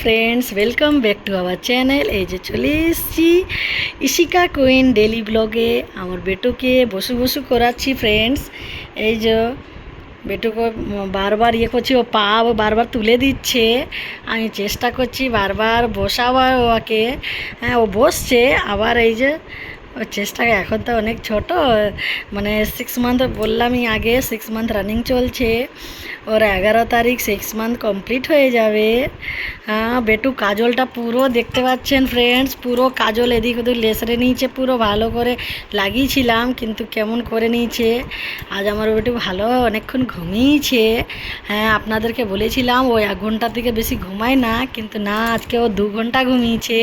Friends, welcome back to our channel. এই যে চলে এসেছি ইশিকা কুইন ডেলি ব্লগে। আমার বেটুকে বসু বসু করাচ্ছি ফ্রেন্ডস। এই যে বেটুকে বারবার করছি, ও পা বারবার তুলে দিচ্ছে। আমি চেষ্টা করছি বারবার বসাবার ওকে। হ্যাঁ, ও বসছে আবার। এই যে ওর চেষ্টা, এখন তো অনেক ছোট, মানে 6 মান্থ বললামই আগে, 6 মান্থ রানিং চলছে। ওর 11 তারিখ 6 মান্থ কমপ্লিট হয়ে যাবে। হ্যাঁ, বেটু কাজলটা পুরো দেখতে পাচ্ছেন ফ্রেন্ডস, পুরো কাজল এদিক ওদিক লেসরে নিয়েছে, পুরো ভালো করে লাগিয়েছিলাম কিন্তু কেমন করে নিয়েছে। আজ আমার বেটু ভালো অনেকক্ষণ ঘুমিয়েছে। হ্যাঁ, আপনাদেরকে বলেছিলাম ও 1 ঘন্টার থেকে বেশি ঘুমায় না, কিন্তু না, আজকে ও 2 ঘন্টা ঘুমিয়েছে।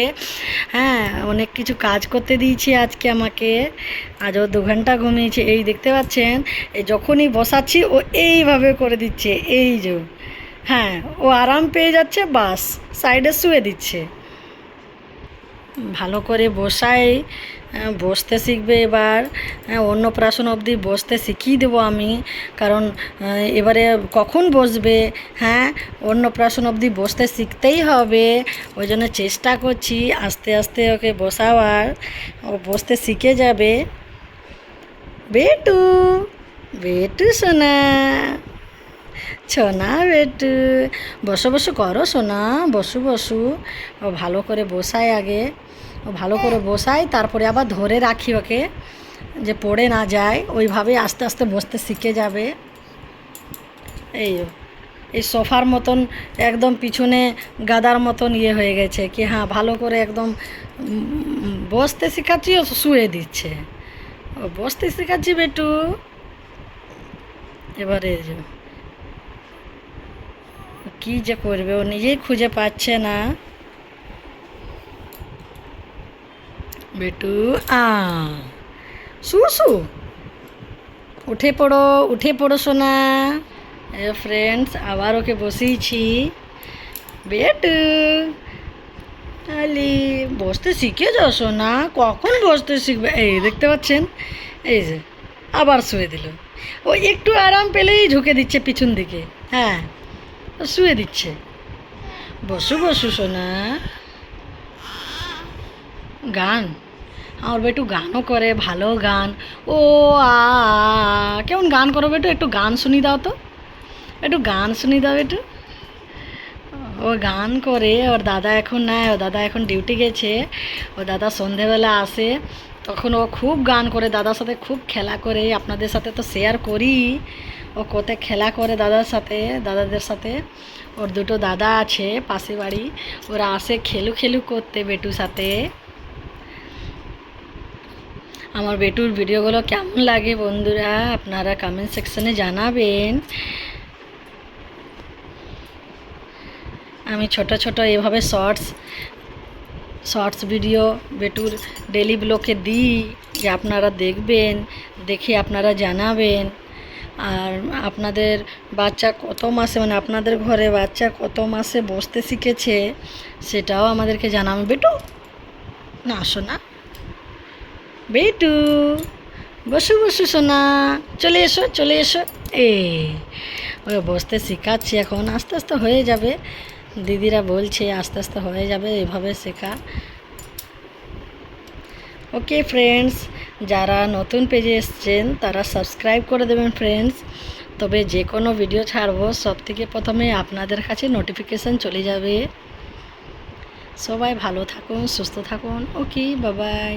হ্যাঁ, অনেক কিছু কাজ করতে দিয়েছে আজকে আমাকে। আজ ও 2 ঘন্টা ঘুমিয়েছে। এই দেখতে পাচ্ছেন, এই যখনই বসাচ্ছি ও এইভাবে করে দিচ্ছে। এই যে, হ্যাঁ, ও আরাম পেয়ে যাচ্ছে, বাস সাইডে শুয়ে দিচ্ছে। ভালো করে বসাই, বসতে শিখবে এবার। অন্নপ্রাশন অবধি বসতে শিখিয়ে দেবো আমি, কারণ এবারে কখন বসবে। হ্যাঁ, অন্নপ্রাশন অবধি বসতে শিখতেই হবে। ওই জন্য চেষ্টা করছি আস্তে আস্তে ওকে বসাবার। ও বসতে শিখে যাবে। বেটু, বেটু সোনা, সোনা বেটু, বসো বসো করো সোনা, বসু বসু। ও ভালো করে বসাই আগে, ও ভালো করে বসাই, তারপরে আবার ধরে রাখি ওকে, যে পড়ে না যায়। ওইভাবে আস্তে আস্তে বসতে শিখে যাবে। এই এই সোফার মতন একদম পিছনে গাদার মতন হয়ে গেছে কি। হ্যাঁ, ভালো করে একদম বসতে শেখাচ্ছি, ও শুয়ে দিচ্ছে। ও বসতে শেখাচ্ছি বেটু। এবারে কি যে করবে, ও নিজেই খুঁজে পাচ্ছে না। বেটু, শু, উঠে পড়ো সোনা। ফ্রেন্ডস, আবার ওকে বসিয়েছি। বেটু, আলি, বসতে শিখে যাও সোনা, কখন বসতে শিখবে। এই দেখতে পাচ্ছেন, এই যে আবার শুয়ে দিল। ও একটু আরাম পেলেই ঝুঁকে দিচ্ছে পিছন দিকে। হ্যাঁ, শুয়ে দিচ্ছে। বসু বসু সোনা। গান, আমার বেটু গানও করে, ভালো গান। ও কেমন গান করো বেটু, একটু গান শুনি দাও তো, একটু গান শুনি দাও একটু। ও গান করে। ওর দাদা এখন নাই, ওর দাদা এখন ডিউটি গেছে। ও দাদা সন্ধেবেলা আসে, তখন ও খুব গান করে, দাদার সাথে খুব খেলা করে। আপনাদের সাথে তো শেয়ার করি ও কত খেলা করে দাদাদের সাথে। ওর দুটো দাদা আছে পাশে বাড়ি, ওরা আসে খেলু করতে বেটুর সাথে। আমার বেটুর ভিডিওগুলো কেমন লাগে বন্ধুরা, আপনারা কমেন্ট সেকশনে জানাবেন। আমি ছোট ছোট এভাবে শর্টস ভিডিও বেটুর ডেলি ব্লগে দিই, যে আপনারা দেখবেন, দেখে আপনারা জানাবেন। আর আপনাদের বাচ্চা কত মাসে, মানে আপনাদের ঘরে বাচ্চা কত মাসে বসতে শিখেছে সেটাও আমাদেরকে জানাবেন। বেটু, না আসো না বেটু, বসু বসু সোনা, চলে এসো চলে এসো। ওই বসতে শেখাচ্ছি এখন, আস্তে আস্তে হয়ে যাবে। দিদিরা বলছে আস্তে আস্তে হয়ে যাবে এভাবে শেখা। ওকে ফ্রেন্ডস, যারা নতুন পেজে এসছেন তারা সাবস্ক্রাইব করে দেবেন ফ্রেন্ডস। তবে যে কোনো ভিডিও ছাড়বো সব থেকে প্রথমে আপনাদের কাছে নোটিফিকেশান চলে যাবে। সবাই ভালো থাকুন, সুস্থ থাকুন। ওকে, বাই বাই।